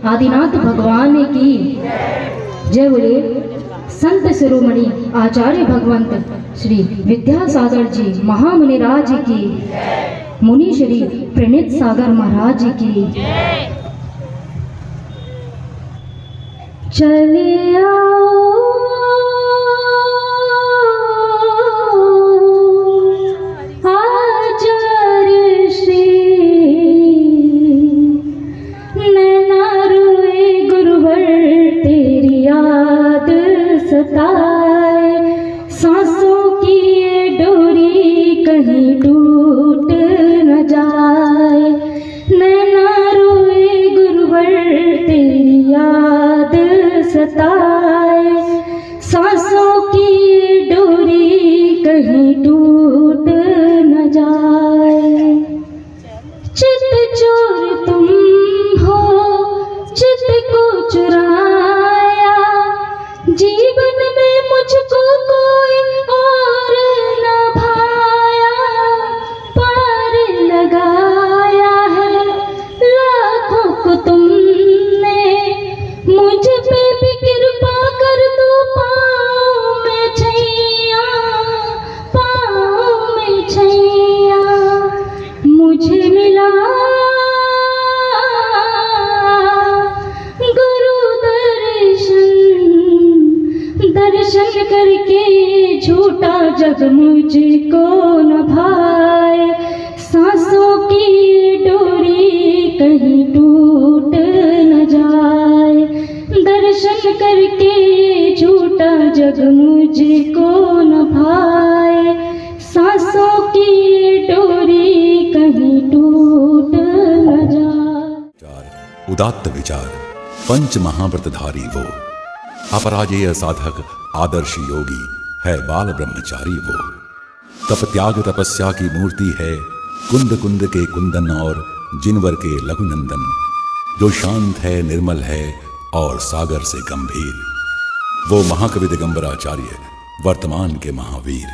आदिनाथ भगवान की जय। बोले संत शिरोमणि आचार्य भगवंत श्री विद्यासागर जी महामुनिराज की, मुनि श्री प्रणीत सागर महाराज की। चले आओ आचार्य श्री, नैना रोए गुरुवर तेरी याद सताए, सांसों की ये डोरी कहीं टूट न जाए। नैना रोए गुरुवर तेरी याद सताए, सांसों की ये डोरी कहीं टूट न जाए। चित चोर तुम हो चित को चुराया, जीवन में मुझको कोई और न भाया। पार लगाया है लाखों को तुमने, मुझ पे भी कृपा कर दो। पाँव में छैया, पाँव में छैया मुझे मिला गुरु दर्शन। दर्शन करके झूठा जग मुझको न भाए, सांसों की डोरी कहीं टूट न जाए। दर्शन करके झूठा जग मुझको न भाए, सांसों की डोरी कहीं टूट न जाए। उदात्त विचार पंच महाव्रतधारी वो, अपराजेय साधक आदर्श योगी है बाल ब्रह्मचारी वो। तप त्याग तपस्या की मूर्ति है कुंद कुंद के कुंदन और जिनवर के लघुनंदन। जो शांत है निर्मल है और सागर से गंभीर, वो महाकवि दिगंबराचार्य वर्तमान के महावीर।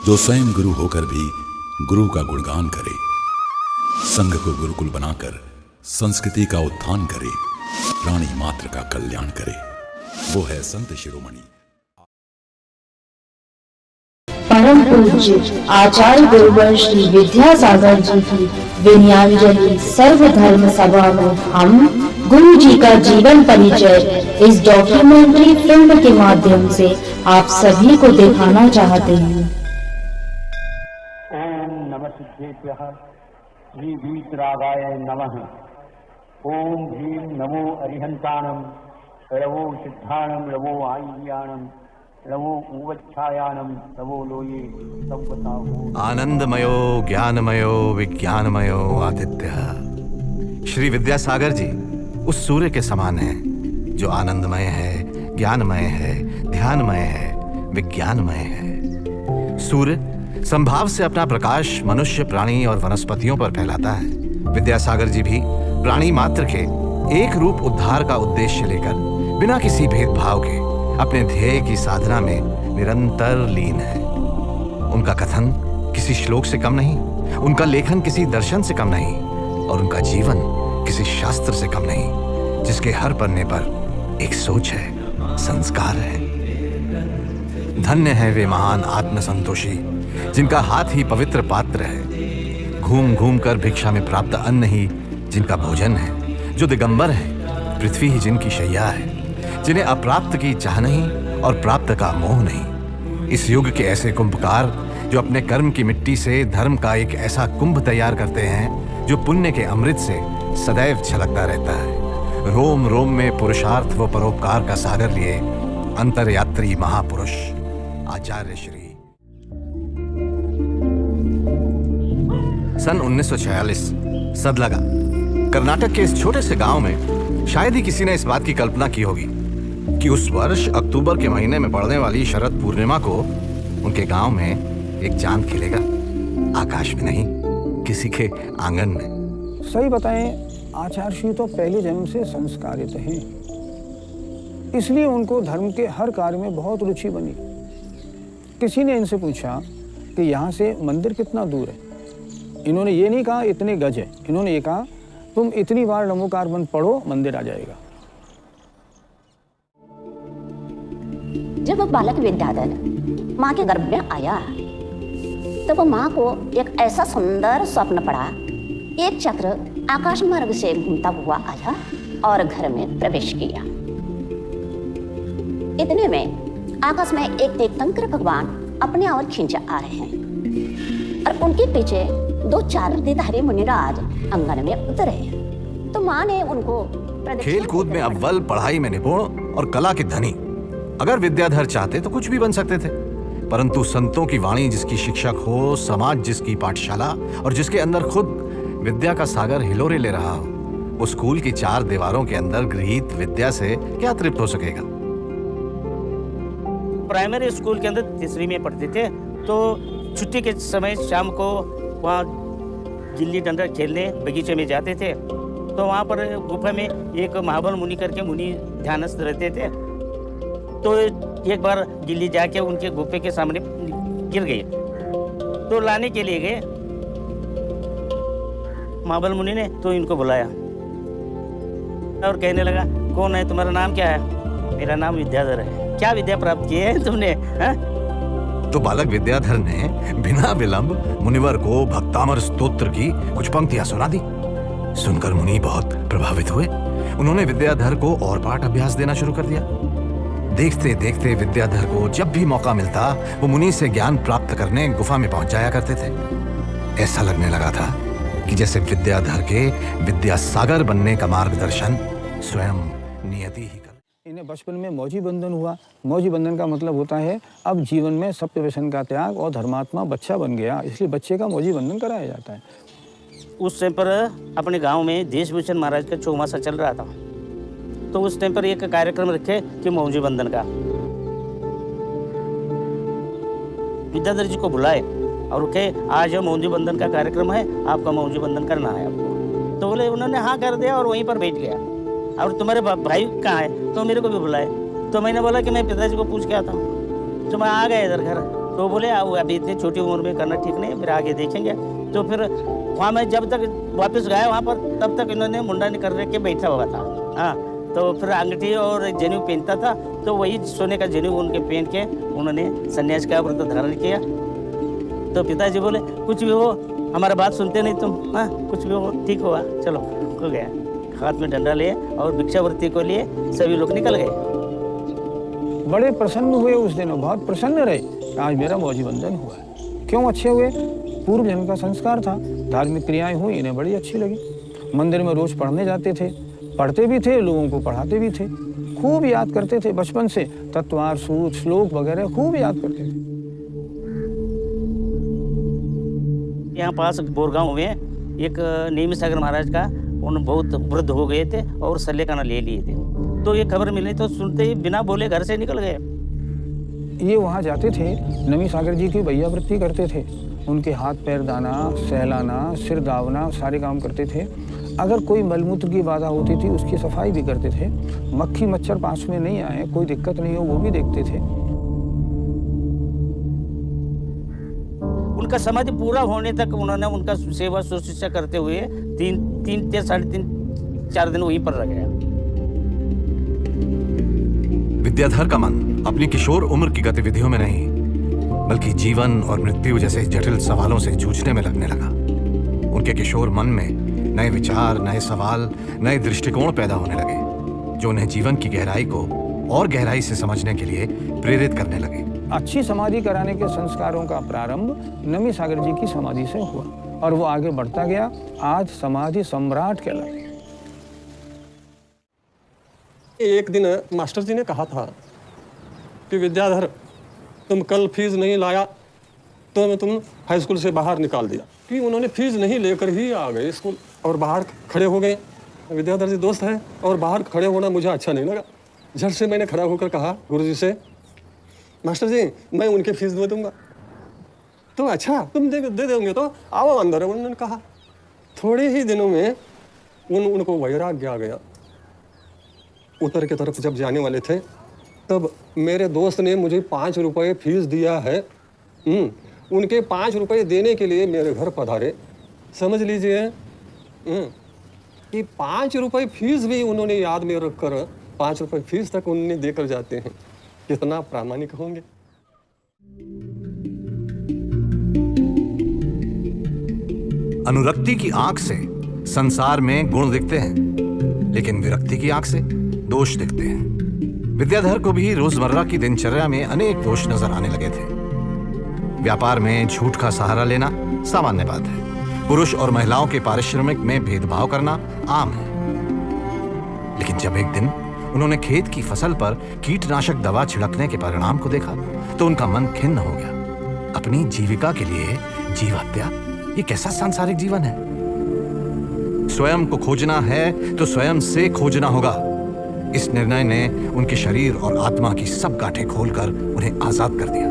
जो स्वयं गुरु होकर भी गुरु का गुणगान करे, संघ को गुरुकुल बनाकर संस्कृति का उत्थान करे, प्राणी मात्र का कल्याण करे, वो है संत शिरोमणि परम पूज्य आचार्य गुरुवर श्री विद्यासागर जी की विनयान्जलि सर्वधर्म सभा में हम गुरु जी का जीवन परिचय इस डॉक्यूमेंट्री फिल्म के माध्यम से आप सभी को दिखाना चाहते हैं। ओम नमः सिद्धेभ्यः श्री वीतरागाय नमः। ओम भीम नमो अरिहंताणम, रवो सिद्धाणम रवो आयुर्याणम, रवो उवच्छायानम रवो लोये संवताहो। आनंदमयो ज्ञानमयो विज्ञानमयो आदित्य। श्री विद्यासागर जी उस सूर्य के समान हैं जो आनंदमय है, ज्ञानमय है, ध्यानमय है, विज्ञानमय है। सूर्य संभाव से अपना प्रकाश मनुष्य, प्राणी और वनस्पतियों पर फैलाता है। विद्यासागर जी भी प्राणी मात्र के एक रूप उद्धार का उद्देश्य लेकर बिना किसी भेदभाव के अपने ध्येय की साधना में निरंतर लीन है। उनका कथन किसी श्लोक से कम नहीं, उनका लेखन किसी दर्शन से कम नहीं, और उनका जीवन किसी शास्त्र से कम नहीं, जिसके हर पन्ने पर एक सोच है, संस्कार है। धन्य है वे महान आत्मसंतोषी जिनका हाथ ही पवित्र पात्र है। घूम घूम कर भिक्षा में प्राप्त अन्न ही जिनका भोजन है। जो दिगंबर है, पृथ्वी ही जिनकी शैया है। जिन्हें अप्राप्त की चाह नहीं और प्राप्त का मोह नहीं। इस युग के ऐसे कुंभकार जो अपने कर्म की मिट्टी से धर्म का एक ऐसा कुंभ तैयार करते हैं जो पुण्य के अमृत से सदैव छलकता रहता है। रोम रोम में पुरुषार्थ व परोपकार का सागर लिए अंतरयात्री महापुरुष आचार्य श्री। सन 1946 सदलगा कर्नाटक के इस छोटे से गांव में शायद ही किसी ने इस बात की कल्पना की होगी कि उस वर्ष अक्टूबर के महीने में पड़ने वाली शरद पूर्णिमा को उनके गांव में एक चांद खिलेगा। आकाश में नहीं, किसी के आंगन में। सही बताएं, आचार्य श्री तो पहले जन्म से संस्कारित हैं, इसलिए उनको धर्म के हर कार्य में बहुत रुचि बनी। किसी ने इनसे पूछा कि यहाँ से मंदिर कितना दूर है। इन्होंने ये नहीं कहा इतने गज है, इन्होंने ये कहा तुम इतनी बार नमोकार मंत्र पढ़ो, मंदिर आ जाएगा। जब बालक विद्याधर माँ के गर्भ में आया तब माँ को एक ऐसा सुंदर स्वप्न पड़ा। एक चक्र आकाश मार्ग से घूमता हुआ आया और घर में प्रवेश किया। इतने में आकाश में एक तीर्थंकर भगवान अपने ओर खींच आ रहे हैं और उनके पीछे 2 चारधारी मुनिराज आंगन में उतरे। तो माँ ने उनको खेल कूद में अव्वल, पढ़ाई में निपुण और कला के धनी। अगर विद्याधर चाहते तो कुछ भी बन सकते थे, परंतु संतों की वाणी जिसकी शिक्षक हो, समाज जिसकी पाठशाला और जिसके अंदर खुद विद्या का सागर हिलोरे ले रहा हो, वो स्कूल की 4 दीवारों के अंदर गृहीत विद्या से क्या तृप्त हो सकेगा। प्राइमरी स्कूल के अंदर 3री में पढ़ते थे, तो छुट्टी के समय शाम को वहाँ गिल्ली डंडा खेलने बगीचे में जाते थे। तो वहाँ पर गुफा में एक महाबल मुनि करके मुनि ध्यानस्थ रहते थे। तो एक बार गिल्ली जाके उनके गुफे के सामने गिर गई। तो लाने के लिए गए महाबल मुनि ने, तो इनको बुलाया और कहने लगा, कौन है, तुम्हारा नाम क्या है? मेरा नाम विद्याधर है। क्या विद्या प्राप्त की है तुमने? तो बालक विद्याधर ने बिना विलंब मुनिवर को भक्तामर स्तोत्र की कुछ पंक्तियां सुना दी। सुनकर मुनि बहुत प्रभावित हुए। उन्होंने विद्याधर को और पाठ अभ्यास देना शुरू कर दिया। देखते देखते विद्याधर को जब भी मौका मिलता वो मुनि से ज्ञान प्राप्त करने गुफा में पहुंच जाया करते थे। ऐसा लगने लगा था कि जैसे विद्याधर के विद्या सागर बनने का मार्गदर्शन स्वयं नियति ही कर। इन्हें बचपन में मौजी बंधन हुआ। मौजी बंधन का मतलब होता है अब जीवन में सत्य व्यसन का त्याग और धर्मात्मा बच्चा बन गया, इसलिए बच्चे का मौजी बंधन कराया जाता है। उस टाइम पर अपने गांव में देशभूषण महाराज का चौमासा चल रहा था। तो उस टाइम पर एक कार्यक्रम रखे कि मौजी बंधन का। विद्याधर जी को बुलाए और कहे, आज मौजी बंधन का कार्यक्रम है, आपका मौजी बंधन करना है आपको। तो बोले, उन्होंने हाँ कर दिया और वहीं पर बैठ गया। और तुम्हारे भाई कहाँ है? तो मेरे को भी बुलाए। तो मैंने बोला कि मैं पिताजी को पूछ के आता हूँ। तो मैं आ गया इधर घर। तो बोले, आओ, अभी इतनी छोटी उम्र में करना ठीक नहीं, फिर आगे देखेंगे। तो फिर वहाँ मैं जब तक वापस गया वहाँ पर, तब तक इन्होंने मुंडा कर के बैठा हुआ था। हाँ, तो फिर अंगूठी और जनेऊ पहनता था, तो वही सोने का जनेऊ उनके पहन के उन्होंने सन्यास का व्रत धारण किया। तो पिताजी बोले, कुछ भी हो, हमारा बात सुनते नहीं तुम। हाँ, कुछ भी हो, ठीक हुआ, चलो, हो गया। हाथ में डंडा लिए और भिक्षावृत्ति को लिए सभी लोग निकल गए। बड़े प्रसन्न हुए उस दिन, बहुत प्रसन्न रहे, आज मेरा मौजी बंधन हुआ। क्यों अच्छे हुए? पूर्व जन्म का संस्कार था, धार्मिक क्रियाएं हुई, इन्हें बड़ी अच्छी लगी। मंदिर में रोज पढ़ने जाते थे, पढ़ते भी थे, लोगों को पढ़ाते भी थे, खूब याद करते थे। बचपन से तत्वार, सूत्र, श्लोक वगैरह खूब याद करते थे। यहाँ पास बोरगांव में एक नेमी सागर महाराज का, उन बहुत वृद्ध हो गए थे और सल्लेखाना ले लिए थे। तो ये खबर मिली तो सुनते ही बिना बोले घर से निकल गए। ये वहाँ जाते थे, नमी सागर जी की भैयावृत्ति करते थे। उनके हाथ पैर दाना, सहलाना, सिर दावना, सारे काम करते थे। अगर कोई मलमूत्र की बाधा होती थी उसकी सफाई भी करते थे। मक्खी मच्छर पास में नहीं आए, कोई दिक्कत नहीं हो, वो भी देखते थे। उनका समाधि पूरा होने तक उन्होंने उनका सेवा शुश्रूषा करते हुए 3-4 दिन वहीं पर रह गया। विद्याधर का मन अपनी किशोर उम्र की गतिविधियों में नहीं, बल्कि जीवन और मृत्यु जैसे जटिल सवालों से जूझने में लगने लगा। उनके किशोर मन में नए विचार, नए सवाल, नए दृष्टिकोण पैदा होने लगे, जो उन्हें जीवन की गहराई को और गहराई से समझने के लिए प्रेरित करने लगे। अच्छी समाधि कराने के संस्कारों का प्रारंभ नमी सागर जी की समाधि से हुआ और वो आगे बढ़ता गया। आज समाधि सम्राट कहलाते। एक दिन मास्टर जी ने कहा था कि विद्याधर, तुम कल फीस नहीं लाया तो मैं तुम हाई स्कूल से बाहर निकाल दिया। कि उन्होंने फीस नहीं लेकर ही आ गए स्कूल और बाहर खड़े हो गए। विद्याधर जी दोस्त हैं और बाहर खड़े होना मुझे अच्छा नहीं लगा। झट से मैंने खड़ा होकर कहा गुरुजी से, मास्टर जी मैं उनके फीस दे दूंगा। तो अच्छा तुम दे दोगे तो आओ अंदर, उन्होंने कहा। थोड़े ही दिनों में उनको वैराग्य आ गया। उत्तर की तरफ जब जाने वाले थे तब मेरे दोस्त ने मुझे 5 रुपये फीस दिया है। उनके 5 रुपये देने के लिए मेरे घर पधारे, समझ लीजिए। कि 5 रुपए फीस भी उन्होंने याद में रखकर 5 रुपए फीस तक उन्होंने देकर जाते हैं। कितना प्रामाणिक होंगे। अनुरक्ति की आंख से संसार में गुण दिखते हैं, लेकिन विरक्ति की आंख से दोष दिखते हैं। विद्याधर को भी रोजमर्रा की दिनचर्या में अनेक दोष नजर आने लगे थे। व्यापार में झूठ का सहारा लेना सामान्य बात है। पुरुष और महिलाओं के पारिश्रमिक में भेदभाव करना आम है। लेकिन जब एक दिन उन्होंने खेत की फसल पर कीटनाशक दवा छिड़कने के परिणाम को देखा तो उनका मन खिन्न हो गया। अपनी जीविका के लिए जीव हत्या, ये कैसा सांसारिक जीवन है। स्वयं को खोजना है तो स्वयं से खोजना होगा। इस निर्णय ने उनके शरीर और आत्मा की सब गांठें खोलकर उन्हें आजाद कर दिया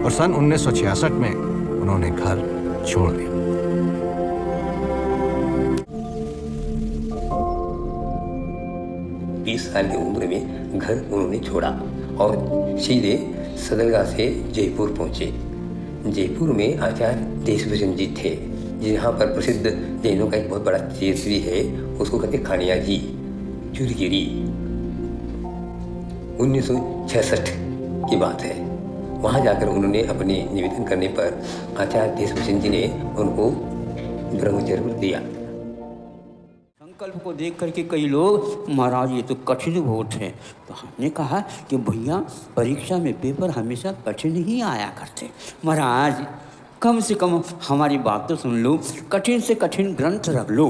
और सन 1966 में उन्होंने घर छोड़ दिया। साल की उम्र में घर उन्होंने छोड़ा और सीधे सदरगाह से जयपुर पहुंचे। जयपुर में आचार्य देशभूषण जी थे, जहाँ पर प्रसिद्ध जैनों का एक बहुत बड़ा तीर्थ भी है, उसको कहते खानिया जी चूरगिरी। 1966 की बात है। वहाँ जाकर उन्होंने अपने निवेदन करने पर आचार्य देशभूषण जी ने उनको ब्रह्मचर्य दिया। संकल्प को देख करके कई लोग, महाराज ये तो कठिन बहुत है। तो हमने कहा कि भैया परीक्षा में पेपर हमेशा कठिन ही आया करते। महाराज कम से कम हमारी बात तो सुन लो, कठिन से कठिन ग्रंथ रख लो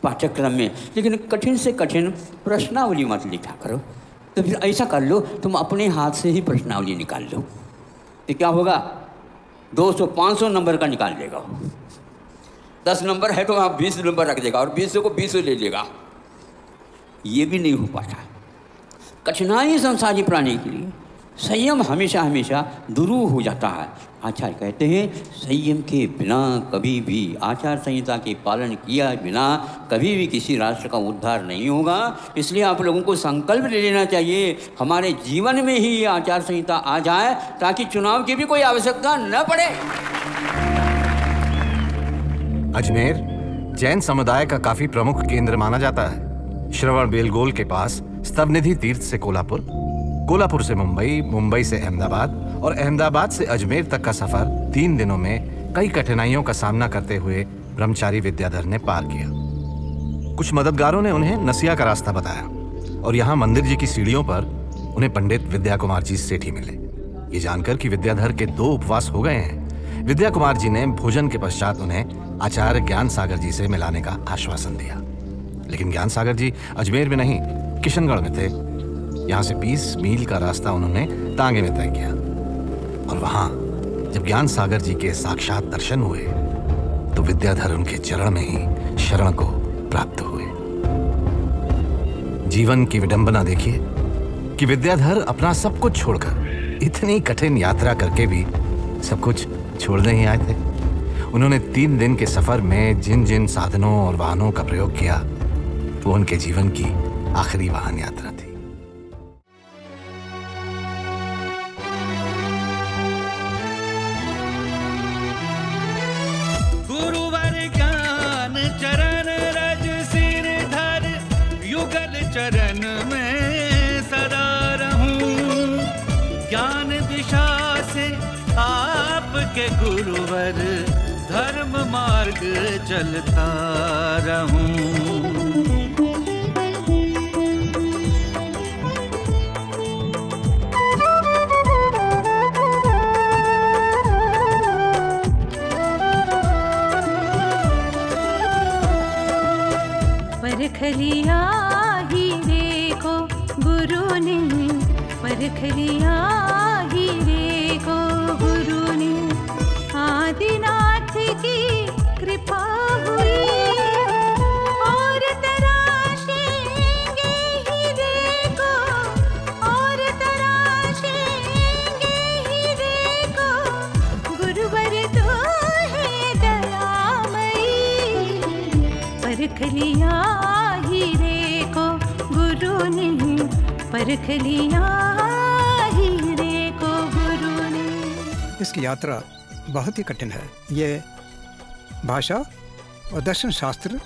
पाठ्यक्रम में, लेकिन कठिन से कठिन प्रश्नावली मत लिखा करो। तो फिर ऐसा कर लो, तुम अपने हाथ से ही प्रश्नावली निकाल लो, तो क्या होगा 200-500 नंबर का निकाल लेगा। 10 नंबर है तो आप 20 नंबर रख देगा और 20 को 20 ले लेगा। ये भी नहीं हो पाता। कठिनाई संसारी प्राणी के लिए संयम हमेशा हमेशा दुरूह हो जाता है। आचार्य कहते हैं संयम के बिना कभी भी, आचार संहिता के पालन किया बिना कभी भी किसी राष्ट्र का उद्धार नहीं होगा। इसलिए आप लोगों को संकल्प ले लेना चाहिए हमारे जीवन में ही ये आचार संहिता आ जाए, ताकि चुनाव की भी कोई आवश्यकता न पड़े। अजमेर जैन समुदाय का काफी प्रमुख केंद्र माना जाता है। श्रवण बेलगोल के पास स्तवनिधि तीर्थ से कोल्हापुर, कोल्हापुर से मुंबई, मुंबई से अहमदाबाद और अहमदाबाद से अजमेर तक का सफर 3 दिनों में कई कठिनाइयों का सामना करते हुए ब्रह्मचारी विद्याधर ने पार किया। कुछ मददगारों ने उन्हें नसिया का रास्ता बताया और यहाँ मंदिर जी की सीढ़ियों पर उन्हें पंडित विद्या कुमार जी सेठी मिले। ये जानकर कि विद्याधर के 2 उपवास हो गए हैं, विद्या कुमार जी ने भोजन के पश्चात उन्हें आचार्य ज्ञान सागर जी से मिलाने का आश्वासन दिया। लेकिन ज्ञान सागर जी अजमेर में नहीं, किशनगढ़ में थे। यहाँ से 20 मील का रास्ता उन्होंने तांगे में तय किया और वहां जब ज्ञान सागर जी के साक्षात दर्शन हुए तो विद्याधर उनके चरण में ही शरण को प्राप्त हुए। जीवन की विडंबना देखिए कि विद्याधर अपना सब कुछ छोड़कर इतनी कठिन यात्रा करके भी सब कुछ छोड़ने ही आए थे। उन्होंने 3 दिन के सफर में जिन जिन साधनों और वाहनों का प्रयोग किया वो उनके जीवन की आखिरी वाहन यात्रा थी। गुरुवर ज्ञान चरण रज सिर धर, युगल चरण में सदा रहूं। ज्ञान दिशा से आपके गुरुवर, धर्म मार्ग चलता रहूं। परख लिया हीरे को गुरु ने, परख लिया हीरे को गुरु ने, आदिनाथ की कृपा हुई और तराशेंगे हीरे को, और तराशेंगे हीरे को, गुरुवर तो है दयामयी। परख लिया हीरे को गुरु ने, परख लिया हीरे को गुरु ने। इसकी यात्रा बहुत ही कठिन है। ये भाषा और दर्शन शास्त्र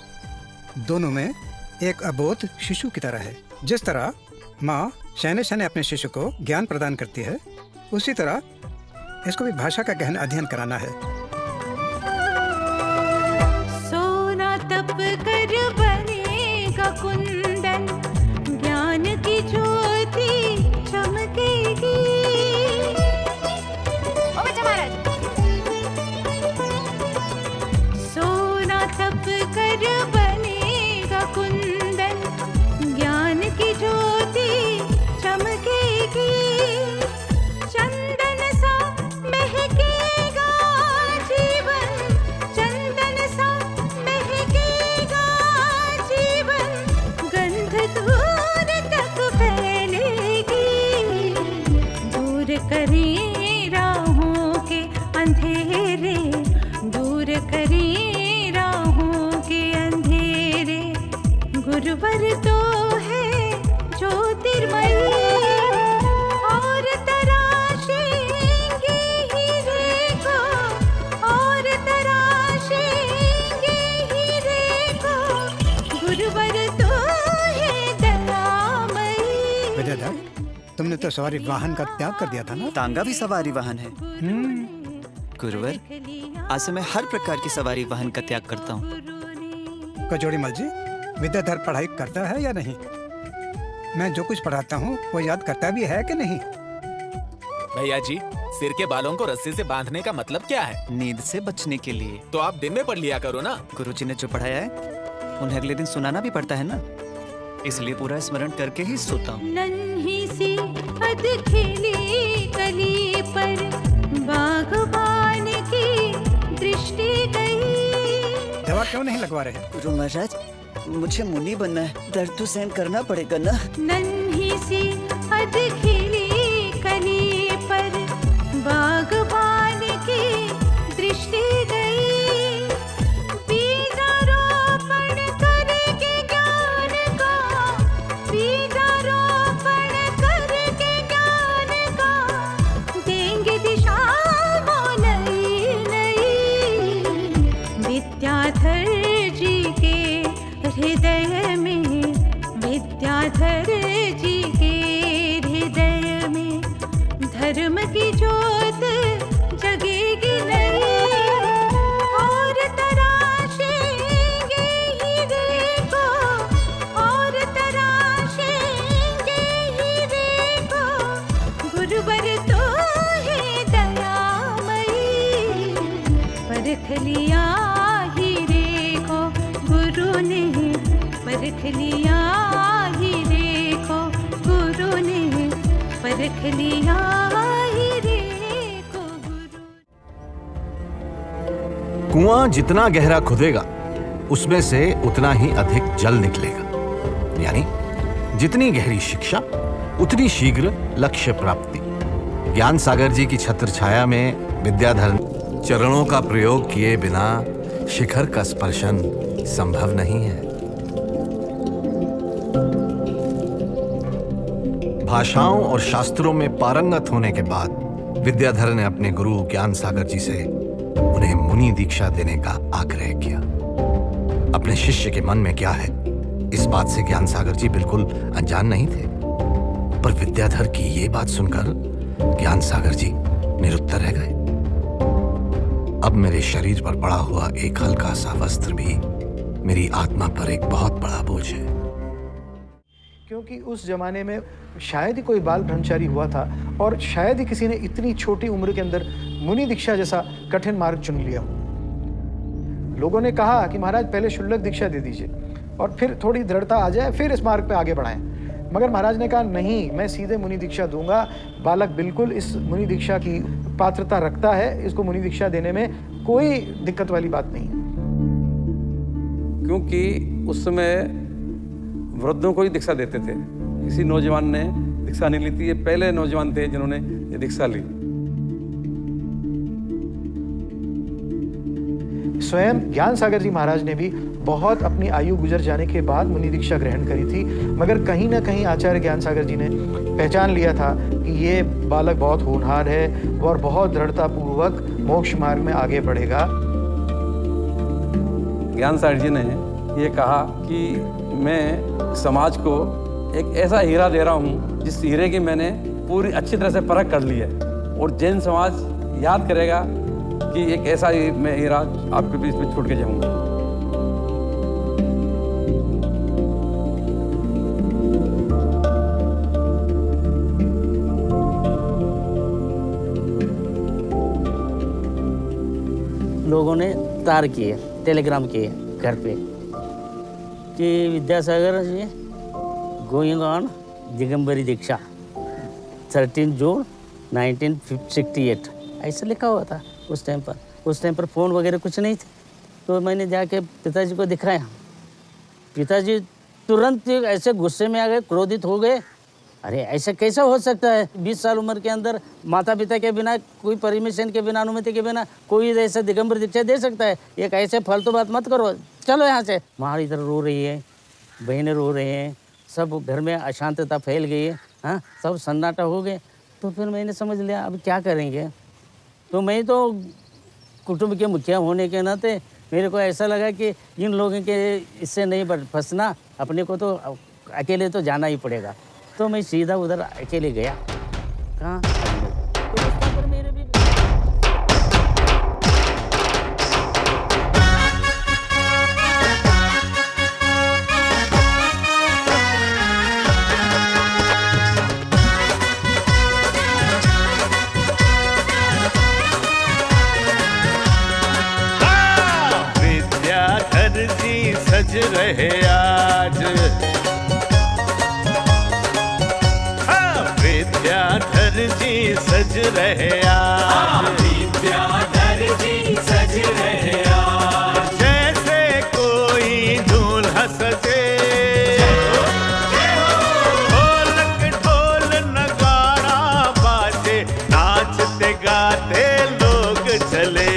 दोनों में एक अबोध शिशु की तरह है। जिस तरह माँ शहने शहने अपने शिशु को ज्ञान प्रदान करती है, उसी तरह इसको भी भाषा का गहन अध्ययन कराना है। सोना तप कर बनेगा कुंदन, ज्ञान की ज्योति चमकेगी। ओ बच्चा महाराज, सोना तप कर बनेगा कुंदन, ज्ञान की ज्योति चमकेगी। चंदन सा महकेगा जीवन, चंदन सा महकेगा जीवन, गंध दूर तक फैलेगी। दूर करें राहों के अंधेरे, दूर करें राहों के अंधेरे। गुरुवर तो है ज्योतिर्मय, और तराशेंगे हीरे को, और तराशेंगे हीरे को। गुरुवर तो है दयामयी। विद्याधर, तुमने तो सवारी वाहन का त्याग कर दिया था ना? तांगा भी सवारी वाहन है। गुरुवर, आज से मैं हर प्रकार की सवारी वाहन का त्याग करता हूँ। कचौड़ी मल जी, विद्याधर पढ़ाई करता है या नहीं? मैं जो कुछ पढ़ाता हूँ वो याद करता भी है कि नहीं? भैया जी, सिर के बालों को रस्सी से बांधने का मतलब क्या है? नींद से बचने के लिए। तो आप दिन में पढ़ लिया करो ना। गुरुजी ने जो पढ़ाया है उन्हें अगले दिन सुनाना भी पड़ता है ना, इसलिए पूरा स्मरण करके ही सोता हूँ। नन्ही सी अधखिली कली पर बागबान की दृष्टि गई। दवा क्यों नहीं लगवा रहे? गुरु महाराज, मुझे मुनि बनना है, दर्द तो सहन करना पड़ेगा ना। नन्ही सी अधखिली कली पर बागबान की दृष्टि गई। बीजारोपण करके ज्ञान का, बीजारोपण करके ज्ञान का, देंगे दिशा वो नई नई। विद्याधर जी के हृदय में, विद्याधर जी के हृदय में धर्म की ज्योत जगेगी नहीं। और तराशेंगे हीरे को, और तराशेंगे हीरे को। गुरुवर तो है दयामयी, परख लिया हीरे को गुरु ने, परख लिया हीरे को गुरु ने, परख लिया हीरे को गुरु। कुआं जितना गहरा खुदेगा उसमें से उतना ही अधिक जल निकलेगा। यानी जितनी गहरी शिक्षा उतनी शीघ्र लक्ष्य प्राप्ति। ज्ञान सागर जी की छत्र छाया में विद्याधर चरणों का प्रयोग किए बिना शिखर का स्पर्शन संभव नहीं है। भाषाओं और शास्त्रों में पारंगत होने के बाद विद्याधर ने अपने गुरु ज्ञान सागर जी से उन्हें मुनि दीक्षा देने का आग्रह किया। अपने शिष्य के मन में क्या है इस बात से ज्ञान सागर जी बिल्कुल अनजान नहीं थे, पर विद्याधर की ये बात सुनकर ज्ञान सागर जी निरुत्तर रह गए। अब मेरे शरीर पर पड़ा हुआ एक हल्का सा वस्त्र भी मेरी आत्मा पर एक बहुत बड़ा बोझ है। क्योंकि उस जमाने में शायद ही कोई बाल ब्रह्मचारी हुआ था, और शायद ही किसी ने इतनी छोटी उम्र के अंदर मुनि दीक्षा जैसा कठिन मार्ग चुन लिया हो। लोगों ने कहा कि महाराज पहले शुल्लक दीक्षा दे दीजिए और फिर थोड़ी दृढ़ता आ जाए, फिर इस मार्ग पे आगे बढ़ाएं। मगर महाराज ने कहा नहीं, मैं सीधे मुनि दीक्षा दूंगा। बालक बिल्कुल इस मुनि दीक्षा की पात्रता रखता है, इसको मुनि दीक्षा देने में कोई दिक्कत वाली बात नहीं है। क्योंकि उस समय वृद्धों को ही दीक्षा देते थे, किसी नौजवान ने दीक्षा नहीं ली थी। ये पहले नौजवान थे जिन्होंने ये दीक्षा ली। स्वयं ज्ञान सागर जी महाराज ने भी बहुत अपनी आयु गुजर जाने के बाद मुनि दीक्षा ग्रहण करी थी, मगर कहीं ना कहीं आचार्य ज्ञान सागर जी ने पहचान लिया था कि ये बालक बहुत होनहार है और बहुत दृढ़ता पूर्वक मोक्ष मार्ग में आगे बढ़ेगा। ज्ञान सागर जी ने ये कहा कि मैं समाज को एक ऐसा हीरा दे रहा हूँ जिस हीरे की मैंने पूरी अच्छी तरह से परख कर ली है, और जैन समाज याद करेगा कि एक ऐसा ही मैं हीरा आपके बीच में छोड़ के जाऊँगा। लोगों ने तार किए, टेलीग्राम किए घर पे कि विद्यासागर जी गोइंग ऑन दिगंबरी दीक्षा 13 जून 1968 ऐसा लिखा हुआ था उस टाइम पर। उस टाइम पर फ़ोन वगैरह कुछ नहीं थे, तो मैंने जाके पिताजी को दिखाया। पिताजी तुरंत ऐसे गुस्से में आ गए, क्रोधित हो गए। अरे ऐसा कैसा हो सकता है, 20 साल उम्र के अंदर माता पिता के बिना, कोई परमिशन के बिना, अनुमति के बिना कोई ऐसा दिगंबर दीक्षा दे सकता है? एक ऐसे फालतू बात मत करो, चलो यहाँ से। माँ इधर रो रही है, बहनें रो रहे हैं, सब घर में अशांतता फैल गई है, हाँ, सब सन्नाटा हो गए। तो फिर मैंने समझ लिया अब क्या करेंगे। तो मैं तो कुटुंब के मुखिया होने के नाते मेरे को ऐसा लगा कि इन लोगों के इससे नहीं फंसना, अपने को तो अकेले तो जाना ही पड़ेगा। तो मैं सीधा उधर अकेले गया। कहाँ? विद्याधर जी सज रहे आज, विद्याधर जी सज रहे आज, विद्याधर जी सज रहे आज, जैसे कोई दूल्हा सजे, ढोलक ढोल नगाड़ा बाजे, नाचते गाते लोग चले।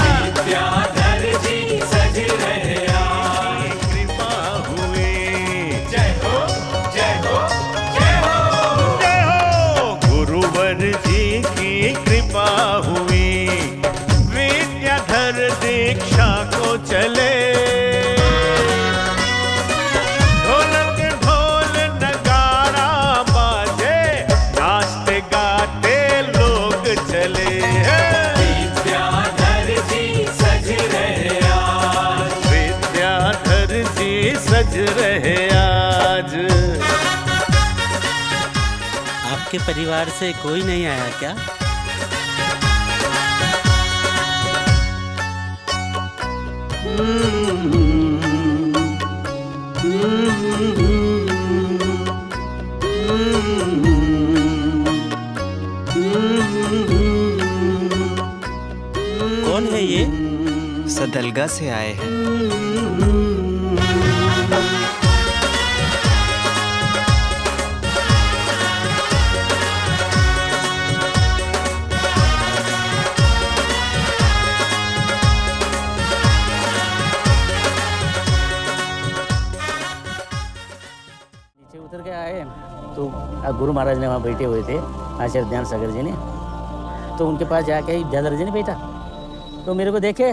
विद्याधर जी सज रहे आज, कृपा हुई, जय हो जय हो जय हो जय हो, गुरुवर जी की कृपा हुई, विद्याधर दीक्षा को चले। ढोलक ढोल नगाड़ा बाजे, नाचते गाते लोग चले। विद्याधर जी सज रहे आज, विद्याधर जी सज रहे आज। आपके परिवार से कोई नहीं आया क्या? कौन है ये? सदलगा से आए हैं। उतर के आए तो गुरु महाराज ने वहाँ बैठे हुए थे, आचार्य ध्यान सागर जी ने। तो उनके पास जाके विद्याधर जी ने बैठा, तो मेरे को देखे,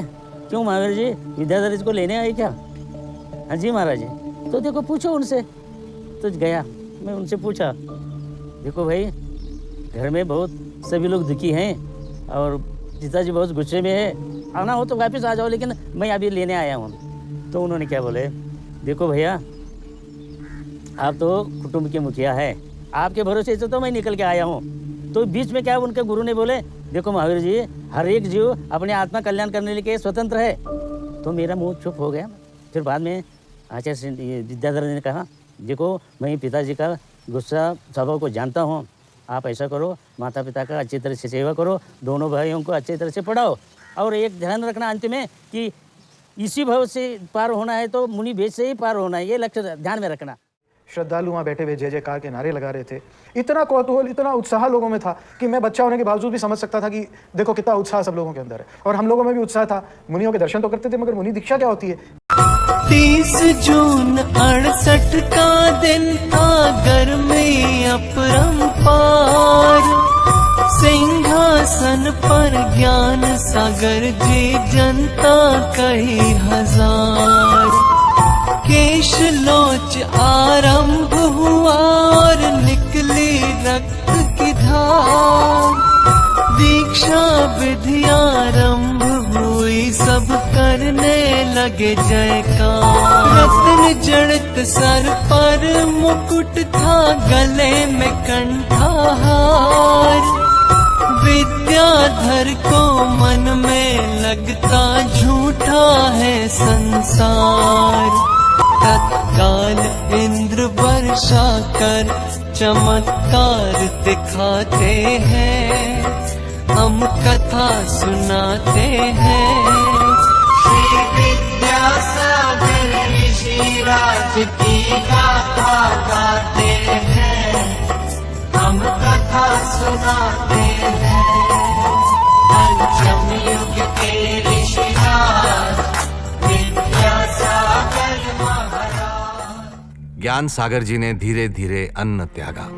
क्यों महावीर जी विद्याधर जी को लेने आए क्या? हाँ जी महाराज जी। तो देखो पूछो उनसे। तो गया, मैं उनसे पूछा, देखो भाई घर में बहुत सभी लोग दुखी हैं और पिताजी बहुत गुस्से में है, आना हो तो वापस आ जाओ, लेकिन मैं अभी लेने आया हूँ। तो उन्होंने क्या बोले, देखो भैया आप तो कुटुंब के मुखिया है, आपके भरोसे से तो मैं निकल के आया हूँ। तो बीच में क्या उनके गुरु ने बोले, देखो महावीर जी हर एक जीव अपने आत्मा कल्याण करने के लिए स्वतंत्र है। तो मेरा मुंह चुप हो गया। फिर बाद में आचार्य विद्याधर ने कहा, देखो मैं पिताजी का गुस्सा स्वभाव को जानता हूँ, आप ऐसा करो, माता पिता का अच्छी तरह से सेवा करो, दोनों भाइयों को अच्छी तरह से पढ़ाओ, और एक ध्यान रखना अंत में कि इसी भाव से पार होना है तो मुनि भेद से ही पार होना है, ये लक्ष्य ध्यान में रखना। श्रद्धालु वहाँ बैठे हुए जय जयकार के नारे लगा रहे थे। इतना कौतूहल, इतना उत्साह लोगों में था कि मैं बच्चा होने के बावजूद भी समझ सकता था कि देखो कितना उत्साह सब लोगों के अंदर है। और हम लोगों में भी उत्साह था। मुनियों के दर्शन तो करते थे, मगर मुनि दीक्षा क्या होती है? 30 जून 68 का दिन था, घर में अपरंपार, सिंहासन पर ज्ञान सागर जी, जनता कई हजार। केश लोच आरंभ हुआ और निकली रक्त की धार। दीक्षा विधि आरंभ हुई, सब करने लगे जयकार। रत्न जड़ित सर पर मुकुट था, गले में कंठाहार। विद्याधर को मन में लगता झूठा है संसार। तत्काल इंद्र वर्षा कर चमत्कार दिखाते हैं, हम कथा सुनाते हैं। श्री विद्यासागर ऋषिराज की गाथा गाते हैं, हम कथा सुनाते हैं। पंचम युग के ऋषिराज विद्यासागर महाराज। ज्ञान सागर जी ने धीरे धीरे अन्न त्यागा।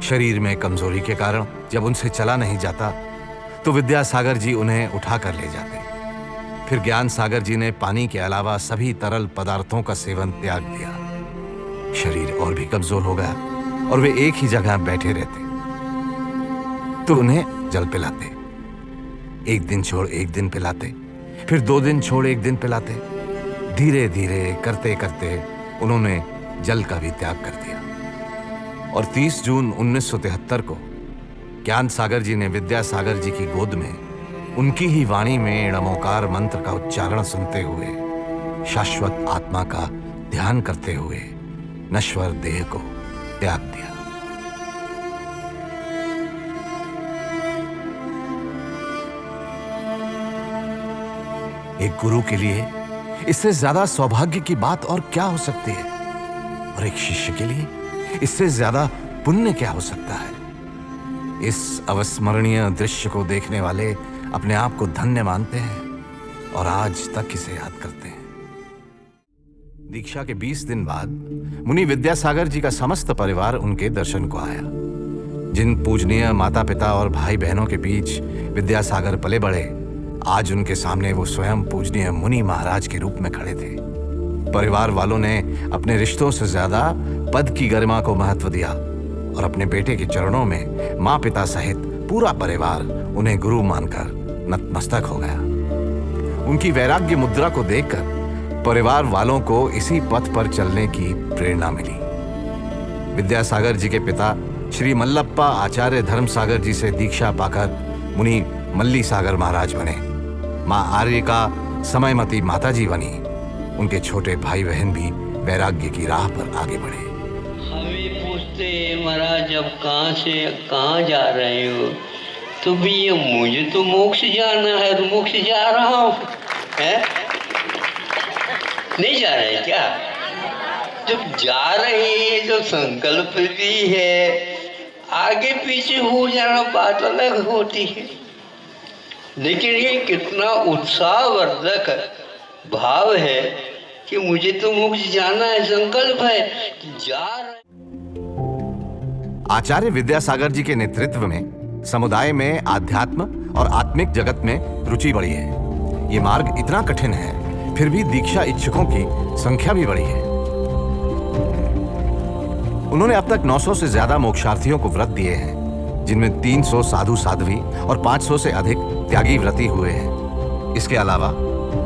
शरीर में कमजोरी के कारण जब उनसे चला नहीं जाता तो विद्यासागर जी उन्हें उठा कर ले जाते। फिर ज्ञान सागर जी ने पानी के अलावा सभी तरल पदार्थों का सेवन त्याग दिया। शरीर और भी कमजोर हो गया और वे एक ही जगह बैठे रहते तो उन्हें जल पिलाते। एक दिन छोड़ एक दिन पिलाते, फिर 2 दिन छोड़ 1 दिन पिलाते। धीरे धीरे करते करते उन्होंने जल का भी त्याग कर दिया। और 30 जून 1973 को ज्ञान सागर जी ने विद्यासागर जी की गोद में उनकी ही वाणी में नमोकार मंत्र का उच्चारण सुनते हुए, शाश्वत आत्मा का ध्यान करते हुए नश्वर देह को त्याग दिया। एक गुरु के लिए इससे ज्यादा सौभाग्य की बात और क्या हो सकती है, और एक शिष्य के लिए इससे ज्यादा पुण्य क्या हो सकता है। इस अविस्मरणीय दृश्य को देखने वाले अपने आप को धन्य मानते हैं और आज तक इसे याद करते हैं। दीक्षा के 20 दिन बाद मुनि विद्यासागर जी का समस्त परिवार उनके दर्शन को आया। जिन पूजनीय माता पिता और भाई बहनों के बीच विद्यासागर पले बढ़े, आज उनके सामने वो स्वयं पूजनीय मुनि महाराज के रूप में खड़े थे। परिवार वालों ने अपने रिश्तों से ज्यादा पद की गरिमा को महत्व दिया और अपने बेटे के चरणों में माँ पिता सहित पूरा परिवार उन्हें गुरु मानकर नतमस्तक हो गया। उनकी वैराग्य मुद्रा को देखकर परिवार वालों को इसी पथ पर चलने की प्रेरणा मिली। विद्यासागर जी के पिता श्री मल्लप्पा आचार्य धर्मसागर जी से दीक्षा पाकर मुनि मल्ली सागर महाराज बने। माँ आर्य का समयमती माता जी बनी। उनके छोटे भाई बहन भी वैराग्य की राह पर आगे बढ़े। हमें पूछते महाराज अब कहाँ से कहाँ जा रहे हो, तो भैया मुझे तो मोक्ष जाना है, तो मोक्ष जा रहा हूँ। नहीं जा रहे क्या? जब जा रहे हैं तो संकल्प भी है, आगे पीछे हो जाना बात अलग होती है, लेकिन ये कितना उत्साहवर्धक भाव है कि मुझे तो मोक्ष जाना है, संकल्प है, जा रहे। आचार्य विद्यासागर जी के नेतृत्व में समुदाय में आध्यात्म और आत्मिक जगत में रुचि बढ़ी है। ये मार्ग इतना कठिन है, फिर भी दीक्षा इच्छुकों की संख्या भी बढ़ी है। उन्होंने अब तक 900 से ज्यादा मोक्षार्थियों को व्रत दिए हैं, जिनमें 300 साधु साध्वी और 500 से अधिक त्यागी व्रती हुए हैं। इसके अलावा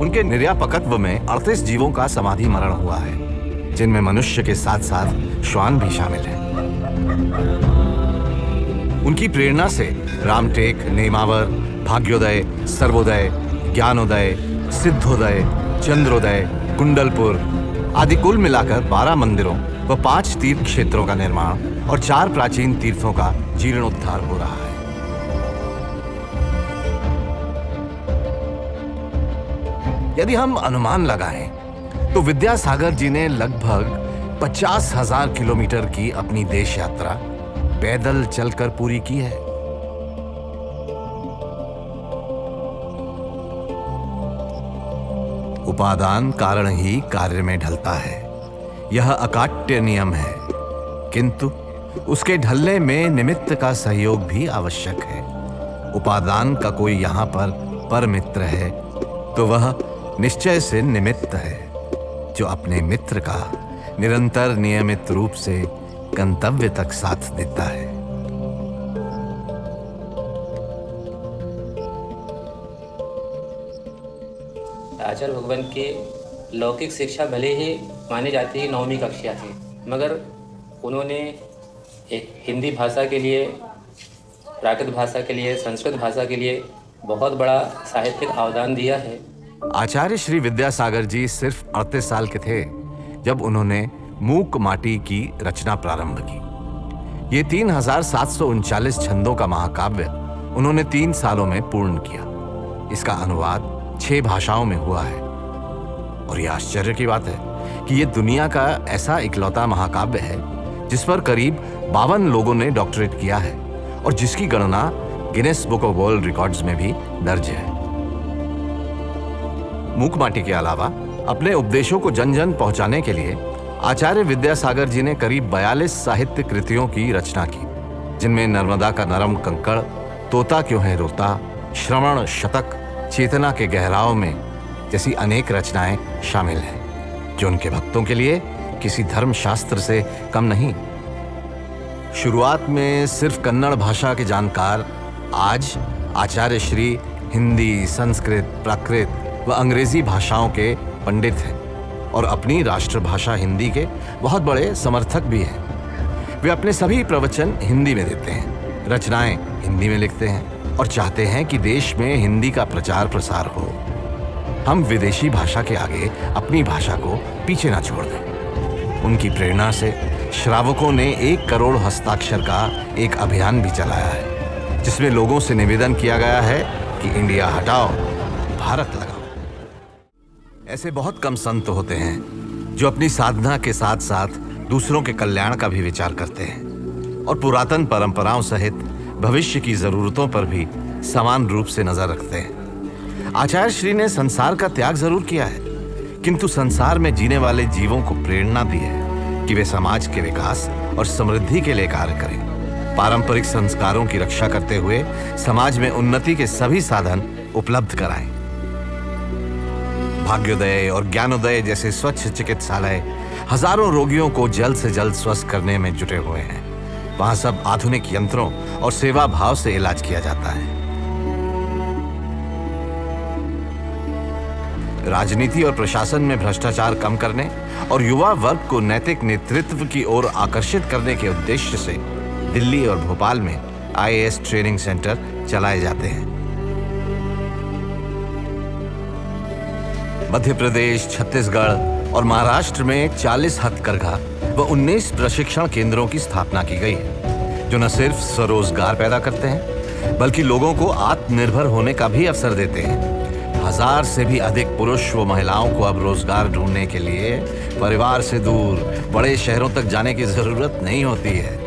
उनके निर्यापकत्व में 38 जीवों का समाधि मरण हुआ है, जिनमें मनुष्य के साथ साथ श्वान भी शामिल है। उनकी प्रेरणा से रामटेक, नेमावर, भाग्योदय, सर्वोदय, ज्ञानोदय, सिद्धोदय, चंद्रोदय, कुंडलपुर आदि कुल मिलाकर 12 मंदिरों व 5 तीर्थ क्षेत्रों का निर्माण और 4 प्राचीन तीर्थों का जीर्णोद्धार हो रहा है। यदि हम अनुमान लगाएं तो विद्यासागर जी ने लगभग 50,000 किलोमीटर की अपनी देश यात्रा पैदल चलकर पूरी की है। उपादान कारण ही कार्य में ढलता है, यह अकाट्य नियम है, किंतु उसके ढलने में निमित्त का सहयोग भी आवश्यक है। उपादान का कोई यहाँ पर परमित्र है तो वह निश्चय से निमित्त है। जो अपने मित्र का निरंतर नियमित रूप से गंतव्य तक साथ देता है। आचार्य भगवान की लौकिक शिक्षा भले ही मानी जाती है 9वीं कक्षा थी, मगर उन्होंने हिंदी भाषा के लिए, प्राकृत भाषा के लिए, संस्कृत भाषा के लिए बहुत बड़ा साहित्यिक अवदान दिया है। आचार्य श्री विद्यासागर जी सिर्फ 38 साल के थे जब उन्होंने मूक माटी की रचना प्रारंभ की। ये 3739 छंदों का महाकाव्य उन्होंने 3 सालों में पूर्ण किया। इसका अनुवाद 6 भाषाओं में हुआ है और यह आश्चर्य की बात है कि यह दुनिया का ऐसा इकलौता महाकाव्य है जिस पर करीब 52 लोगों ने डॉक्टरेट किया है और जिसकी गणना Guinness book of world records में भी दर्ज है। मूक माटी के अलावा अपने उपदेशों को जन जन पहुंचाने के लिए आचार्य विद्यासागर जी ने करीब 42 साहित्य कृतियों की रचना की, जिनमें नर्मदा का नरम कंकड़, तोता क्यों है रोता, श्रवण शतक, चेतना के गहराव में जैसी अनेक रचनाएं शामिल हैं, जो उनके भक्तों के लिए किसी धर्म शास्त्र से कम नहीं। शुरुआत में सिर्फ कन्नड़ भाषा के जानकार आज आचार्य श्री हिंदी, संस्कृत, प्राकृत व अंग्रेजी भाषाओं के पंडित हैं और अपनी राष्ट्रभाषा हिंदी के बहुत बड़े समर्थक भी हैं। वे अपने सभी प्रवचन हिंदी में देते हैं, रचनाएं हिंदी में लिखते हैं और चाहते हैं कि देश में हिंदी का प्रचार प्रसार हो। हम विदेशी भाषा के आगे अपनी भाषा को पीछे ना छोड़ दें। उनकी प्रेरणा से श्रावकों ने 1 करोड़ हस्ताक्षर का एक अभियान भी चलाया है, जिसमें लोगों से निवेदन किया गया है कि इंडिया हटाओ, भारत लगाओ। ऐसे बहुत कम संत होते हैं जो अपनी साधना के साथ साथ दूसरों के कल्याण का भी विचार करते हैं और पुरातन परंपराओं सहित भविष्य की जरूरतों पर भी समान रूप से नजर रखते हैं। आचार्य श्री ने संसार का त्याग जरूर किया है, किंतु संसार में जीने वाले जीवों को प्रेरणा दी है कि वे समाज के विकास और समृद्धि के लिए कार्य करें, पारंपरिक संस्कारों की रक्षा करते हुए समाज में उन्नति के सभी साधन उपलब्ध कराएं। भाग्योदय और ज्ञानोदय जैसे स्वच्छ चिकित्सालय हजारों रोगियों को जल्द से जल्द स्वस्थ करने में जुटे हुए हैं। वहां सब आधुनिक यंत्रों और सेवा भाव से इलाज किया जाता है। राजनीति और प्रशासन में भ्रष्टाचार कम करने और युवा वर्ग को नैतिक नेतृत्व की ओर आकर्षित करने के उद्देश्य से दिल्ली और भोपाल में IAS ट्रेनिंग सेंटर चलाए जाते हैं। मध्य प्रदेश, छत्तीसगढ़ और महाराष्ट्र में 40 हथकरघा व 19 प्रशिक्षण केंद्रों की स्थापना की गई है, जो न सिर्फ स्वरोजगार पैदा करते हैं बल्कि लोगों को आत्मनिर्भर होने का भी अवसर देते हैं। 1000 से भी अधिक पुरुष व महिलाओं को अब रोजगार ढूंढने के लिए परिवार से दूर बड़े शहरों तक जाने की जरूरत नहीं होती है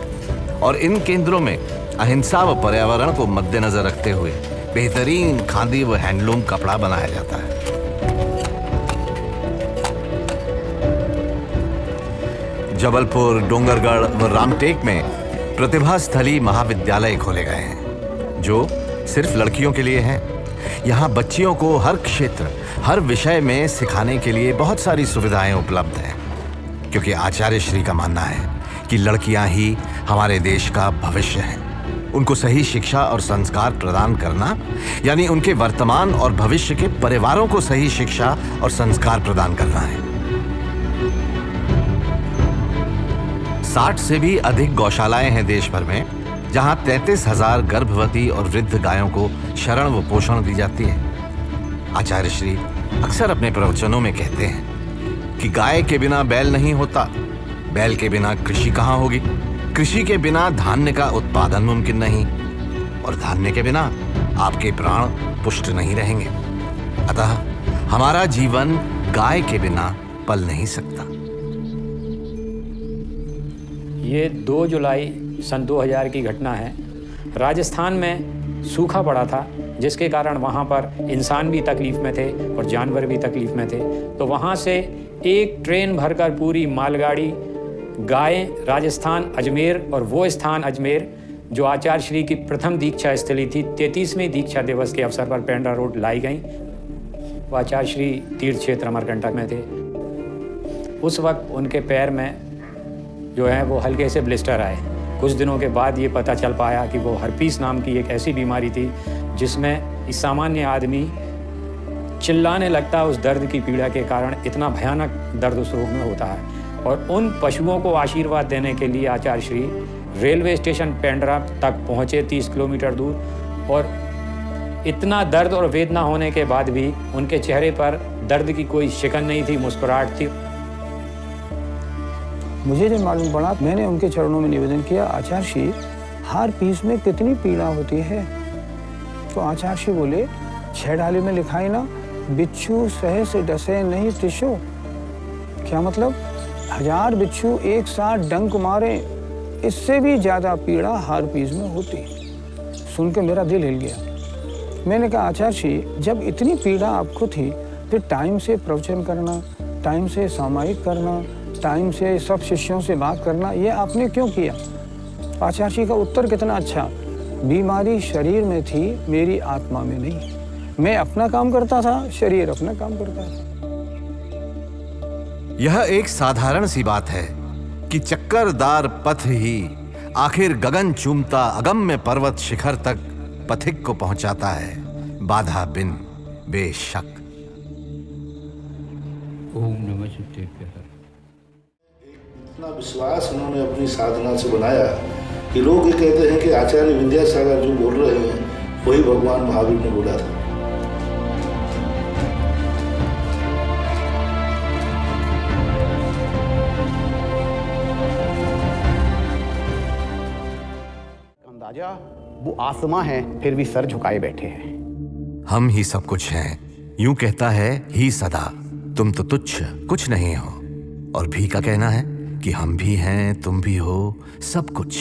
और इन केंद्रों में अहिंसा व पर्यावरण को मद्देनजर रखते हुए बेहतरीन खादी व हैंडलूम कपड़ा बनाया जाता है। जबलपुर, डोंगरगढ़ व रामटेक में प्रतिभा स्थली महाविद्यालय खोले गए हैं, जो सिर्फ लड़कियों के लिए हैं। यहाँ बच्चियों को हर क्षेत्र, हर विषय में सिखाने के लिए बहुत सारी सुविधाएं उपलब्ध हैं, क्योंकि आचार्य श्री का मानना है कि लड़कियां ही हमारे देश का भविष्य हैं। उनको सही शिक्षा और संस्कार प्रदान करना यानी उनके वर्तमान और भविष्य के परिवारों को सही शिक्षा और संस्कार प्रदान करना है। 60 से भी अधिक गौशालाएं हैं देश भर में, जहां 33,000 गर्भवती और वृद्ध गायों को शरण व पोषण दी जाती है। आचार्य श्री अक्सर अपने प्रवचनों में कहते हैं कि गाय के बिना बैल नहीं होता, बैल के बिना कृषि कहाँ होगी, कृषि के बिना धान्य का उत्पादन मुमकिन नहीं और धान्य के बिना आपके प्राण पुष्ट नहीं रहेंगे। अतः हमारा जीवन गाय के बिना पल नहीं सकता। ये 2 जुलाई सन 2000 की घटना है। राजस्थान में सूखा पड़ा था, जिसके कारण वहाँ पर इंसान भी तकलीफ़ में थे और जानवर भी तकलीफ़ में थे। तो वहाँ से एक ट्रेन भरकर पूरी मालगाड़ी गायें राजस्थान अजमेर, और वो स्थान अजमेर जो आचार्य श्री की प्रथम दीक्षा स्थली थी, 33वें दीक्षा दिवस के अवसर पर पेंड्रा रोड लाई गई। वो आचार्य श्री तीर्थ क्षेत्र अमरकंटक में थे। उस वक्त उनके पैर में जो है वो हल्के से ब्लिस्टर आए। कुछ दिनों के बाद ये पता चल पाया कि वो हर्पीस नाम की एक ऐसी बीमारी थी जिसमें इस सामान्य आदमी चिल्लाने लगता उस दर्द की पीड़ा के कारण। इतना भयानक दर्द उस रोग में होता है। और उन पशुओं को आशीर्वाद देने के लिए आचार्य श्री रेलवे स्टेशन पेंड्रा तक पहुँचे 30 किलोमीटर दूर, और इतना दर्द और वेदना होने के बाद भी उनके चेहरे पर दर्द की कोई शिकन नहीं थी, मुस्कुराहट थी। मुझे जब मालूम पड़ा, मैंने उनके चरणों में निवेदन किया, आचार्य श्री हर पीस में कितनी पीड़ा होती है? तो आचार्य श्री बोले, 6 डाली में लिखा है ना, बिच्छू सहे से डसे नहीं त्रिशो। क्या मतलब? 1000 बिच्छू एक साथ डंक मारे, इससे भी ज्यादा पीड़ा हर पीस में होती। सुन के मेरा दिल हिल गया। मैंने कहा, आचार्य श्री जब इतनी पीड़ा आपको थी तो टाइम से प्रवचन करना, टाइम से सामायिक करना, टाइम से सब शिष्यों से बात करना, ये आपने क्यों किया? आचार्य जी का उत्तर कितना अच्छा, बीमारी शरीर में थी, मेरी आत्मा में नहीं। मैं अपना काम करता था, शरीर अपना काम करता था। यह एक साधारण सी बात है कि चक्करदार पथ ही आखिर गगन चूमता अगम्य पर्वत शिखर तक पथिक को पहुंचाता है, बाधा बिन, बेशक। ओम नमः शिवाय। इतना विश्वास उन्होंने अपनी साधना से बनाया कि लोग ये कहते हैं कि आचार्य विद्यासागर जो बोल रहे हैं वही भगवान महावीर ने बोला था। अंदाजा वो आसमां है, फिर भी सर झुकाए बैठे हैं। हम ही सब कुछ हैं, यूं कहता है ही सदा। तुम तो तुच्छ कुछ नहीं हो। और भी का कहना है कि हम भी हैं, तुम भी हो, सब कुछ।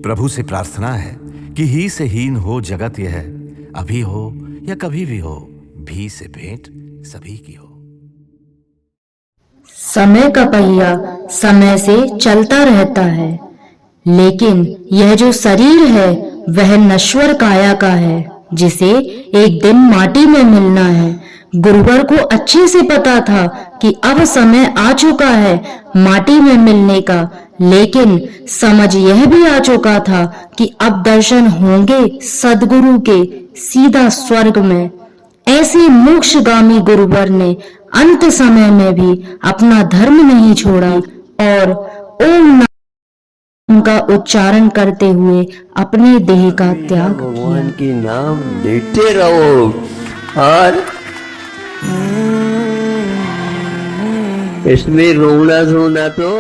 प्रभु से प्रार्थना है कि ही से हीन हो जगत यह, अभी हो या कभी भी हो, भी से भेंट सभी की हो। समय का पहिया समय से चलता रहता है, लेकिन यह जो शरीर है वह नश्वर काया का है, जिसे एक दिन माटी में मिलना है। गुरुवर को अच्छे से पता था कि अब समय आ चुका है माटी में मिलने का, लेकिन समझ यह भी आ चुका था कि अब दर्शन होंगे सदगुरु के सीधा स्वर्ग में। ऐसे मोक्षगामी गुरुवर ने अंत समय में भी अपना धर्म नहीं छोड़ा और ओम नाम का उच्चारण करते हुए अपने देह का त्याग किया। भगवान के नाम लेते रहो और इसमें रोना धोना तो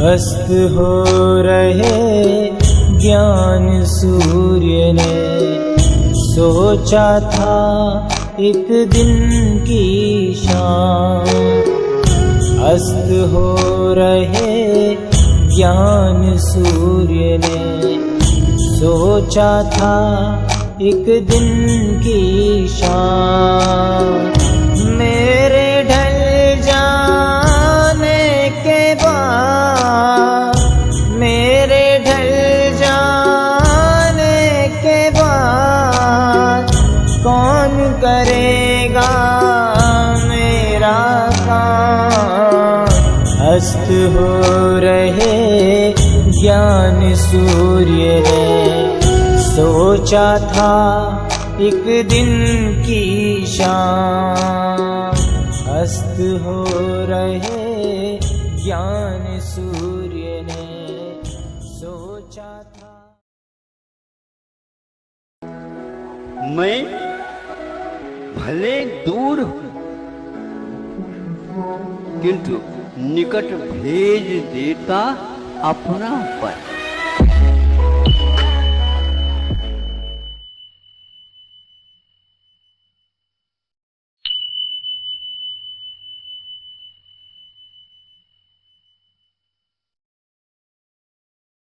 अस्त हो रहे ज्ञान सूर्य ने, सोचा था एक दिन की शाम। अस्त हो रहे ज्ञान सूर्य ने, सोचा था एक दिन की शाम। मेरे ढल जाने के बाद, मेरे ढल जाने के बाद कौन करेगा मेरा काम। अस्त हो रहे ज्ञान सूर्य ने, सोचा था एक दिन की शाम। अस्त हो रहे ज्ञान सूर्य ने, सोचा था। मैं भले किंतु निकट भेज देता अपना पर।